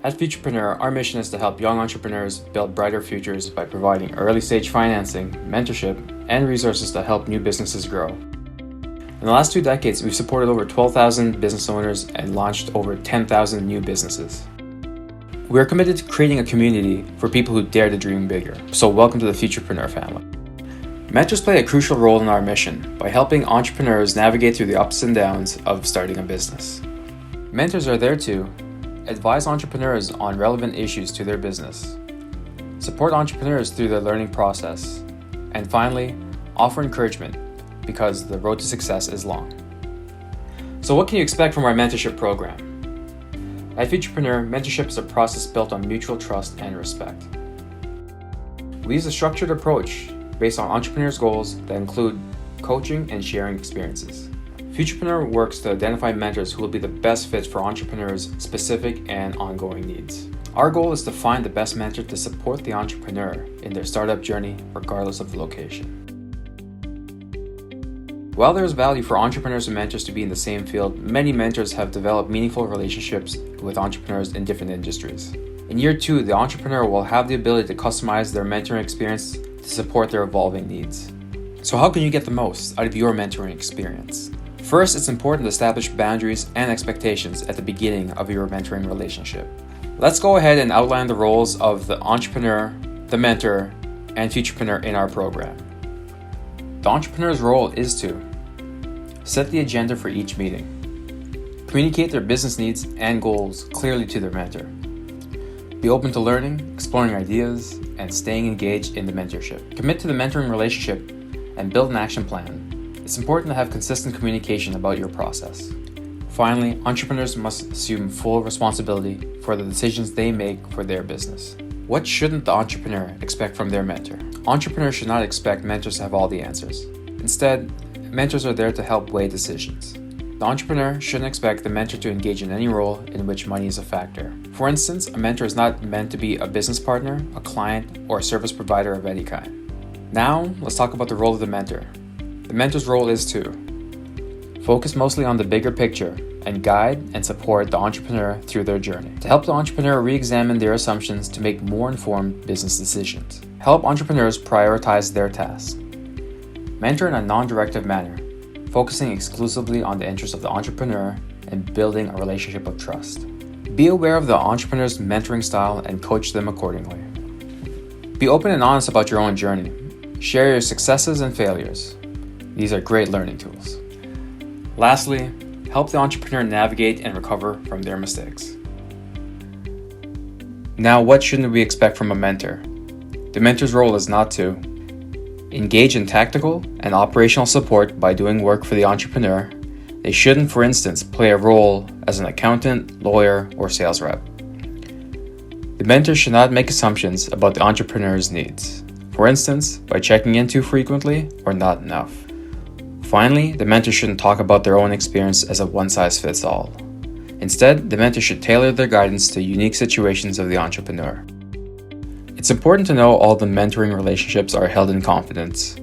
At Futurpreneur, our mission is to help young entrepreneurs build brighter futures by providing early-stage financing, mentorship, and resources to help new businesses grow. In the last 2 decades, we've supported over 12,000 business owners and launched over 10,000 new businesses. We are committed to creating a community for people who dare to dream bigger, so welcome to the Futurpreneur family. Mentors play a crucial role in our mission by helping entrepreneurs navigate through the ups and downs of starting a business. Mentors are there to advise entrepreneurs on relevant issues to their business, support entrepreneurs through their learning process, and finally, offer encouragement because the road to success is long. So what can you expect from our mentorship program? At Futurpreneur, mentorship is a process built on mutual trust and respect. We use a structured approach based on entrepreneurs' goals that include coaching and sharing experiences. Futurpreneur works to identify mentors who will be the best fit for entrepreneurs' specific and ongoing needs. Our goal is to find the best mentor to support the entrepreneur in their startup journey, regardless of the location. While there is value for entrepreneurs and mentors to be in the same field, many mentors have developed meaningful relationships with entrepreneurs in different industries. In year 2, the entrepreneur will have the ability to customize their mentoring experience to support their evolving needs. So how can you get the most out of your mentoring experience? First, it's important to establish boundaries and expectations at the beginning of your mentoring relationship. Let's go ahead and outline the roles of the entrepreneur, the mentor, and futurepreneur in our program. The entrepreneur's role is to set the agenda for each meeting, communicate their business needs and goals clearly to their mentor, be open to learning, exploring ideas, and staying engaged in the mentorship. Commit to the mentoring relationship and build an action plan. It's important to have consistent communication about your process. Finally, entrepreneurs must assume full responsibility for the decisions they make for their business. What shouldn't the entrepreneur expect from their mentor? Entrepreneurs should not expect mentors to have all the answers. Instead, mentors are there to help weigh decisions. The entrepreneur shouldn't expect the mentor to engage in any role in which money is a factor. For instance, a mentor is not meant to be a business partner, a client, or a service provider of any kind. Now, let's talk about the role of the mentor. The mentor's role is to focus mostly on the bigger picture and guide and support the entrepreneur through their journey. To help the entrepreneur re-examine their assumptions to make more informed business decisions. Help entrepreneurs prioritize their tasks. Mentor in a non-directive manner, focusing exclusively on the interests of the entrepreneur and building a relationship of trust. Be aware of the entrepreneur's mentoring style and coach them accordingly. Be open and honest about your own journey. Share your successes and failures. These are great learning tools. Lastly, help the entrepreneur navigate and recover from their mistakes. Now, what shouldn't we expect from a mentor? The mentor's role is not to engage in tactical and operational support by doing work for the entrepreneur. They shouldn't, for instance, play a role as an accountant, lawyer, or sales rep. The mentor should not make assumptions about the entrepreneur's needs, for instance, by checking in too frequently or not enough. Finally, the mentor shouldn't talk about their own experience as a one-size-fits-all. Instead, the mentor should tailor their guidance to unique situations of the entrepreneur. It's important to know all the mentoring relationships are held in confidence.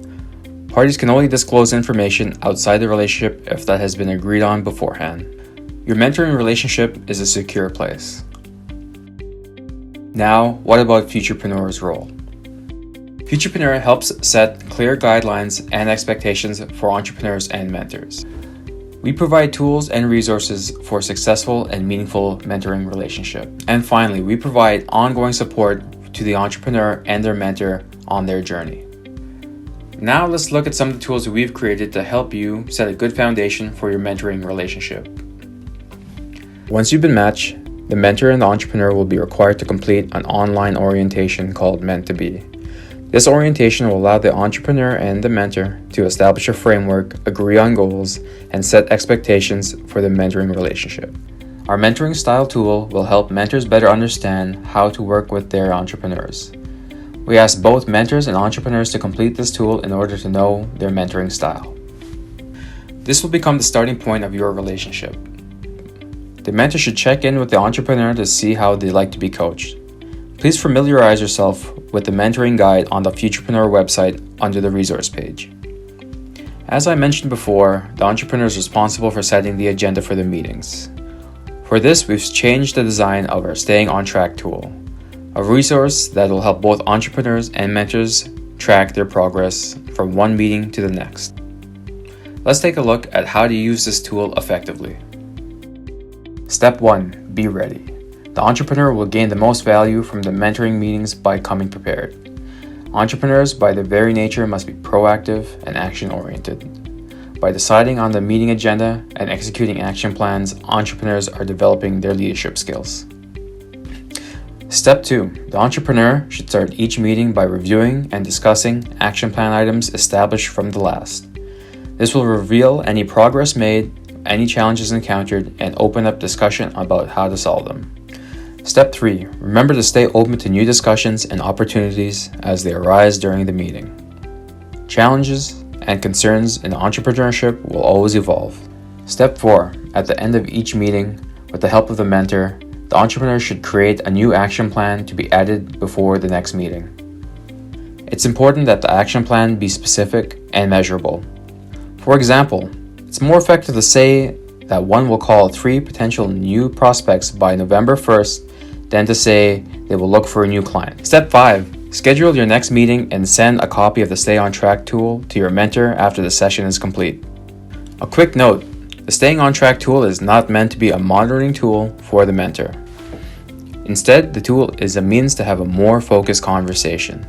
Parties can only disclose information outside the relationship if that has been agreed on beforehand. Your mentoring relationship is a secure place. Now, what about Futurepreneur's role? Futurpreneur helps set clear guidelines and expectations for entrepreneurs and mentors. We provide tools and resources for successful and meaningful mentoring relationship. And finally, we provide ongoing support to the entrepreneur and their mentor on their journey. Now let's look at some of the tools that we've created to help you set a good foundation for your mentoring relationship. Once you've been matched, the mentor and the entrepreneur will be required to complete an online orientation called Meant to Be. This orientation will allow the entrepreneur and the mentor to establish a framework, agree on goals, and set expectations for the mentoring relationship. Our mentoring style tool will help mentors better understand how to work with their entrepreneurs. We ask both mentors and entrepreneurs to complete this tool in order to know their mentoring style. This will become the starting point of your relationship. The mentor should check in with the entrepreneur to see how they like to be coached. Please familiarize yourself with the mentoring guide on the Futurpreneur website under the resource page. As I mentioned before, the entrepreneur is responsible for setting the agenda for the meetings. For this, we've changed the design of our Staying on Track tool, a resource that will help both entrepreneurs and mentors track their progress from one meeting to the next. Let's take a look at how to use this tool effectively. Step 1. Be ready. The entrepreneur will gain the most value from the mentoring meetings by coming prepared. Entrepreneurs, by their very nature, must be proactive and action-oriented. By deciding on the meeting agenda and executing action plans, entrepreneurs are developing their leadership skills. Step 2. The entrepreneur should start each meeting by reviewing and discussing action plan items established from the last. This will reveal any progress made, any challenges encountered, and open up discussion about how to solve them. Step 3. Remember to stay open to new discussions and opportunities as they arise during the meeting. Challenges and concerns in entrepreneurship will always evolve. Step 4. At the end of each meeting, with the help of the mentor, the entrepreneur should create a new action plan to be added before the next meeting. It's important that the action plan be specific and measurable. For example, it's more effective to say that one will call 3 potential new prospects by November 1st than to say they will look for a new client. Step 5. Schedule your next meeting and send a copy of the Stay on Track tool to your mentor after the session is complete. A quick note, the Staying on Track tool is not meant to be a monitoring tool for the mentor. Instead, the tool is a means to have a more focused conversation.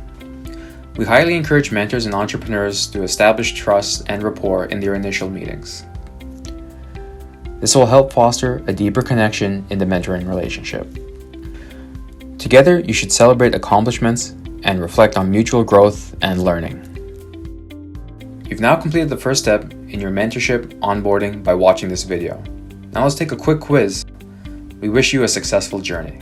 We highly encourage mentors and entrepreneurs to establish trust and rapport in their initial meetings. This will help foster a deeper connection in the mentoring relationship. Together, you should celebrate accomplishments and reflect on mutual growth and learning. You've now completed the first step in your mentorship onboarding by watching this video. Now let's take a quick quiz. We wish you a successful journey.